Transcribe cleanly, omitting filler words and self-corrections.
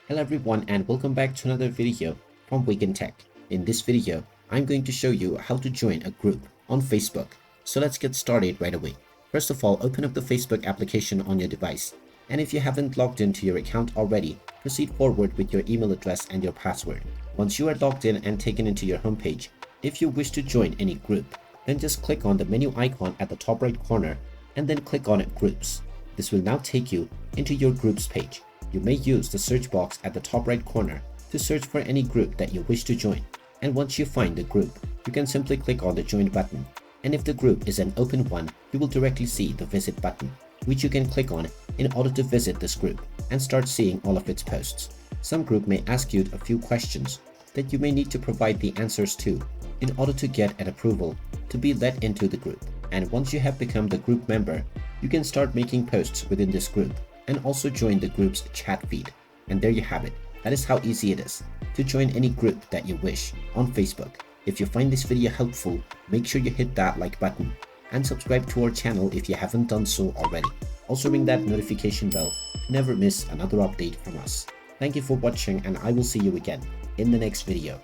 Hello everyone and welcome back to another video from Wake&Tech. In this video, I'm going to show you how to join a group on Facebook. So let's get started right away. First of all, open up the Facebook application on your device. And if you haven't logged into your account already, proceed forward with your email address and your password. Once you are logged in and taken into your homepage, if you wish to join any group, then just click on the menu icon at the top right corner and then click on Groups. This will now take you into your groups page. You may use the search box at the top right corner to search for any group that you wish to join. And once you find the group, you can simply click on the join button. And if the group is an open one, you will directly see the visit button, which you can click on in order to visit this group and start seeing all of its posts. Some group may ask you a few questions that you may need to provide the answers to in order to get an approval to be let into the group. And once you have become the group member, you can start making posts within this group and also join the group's chat feed. And there you have it. That is how easy it is to join any group that you wish on Facebook. If you find this video helpful, make sure you hit that like button and subscribe to our channel if you haven't done so already. Also ring that notification bell to never miss another update from us. Thank you for watching and I will see you again in the next video.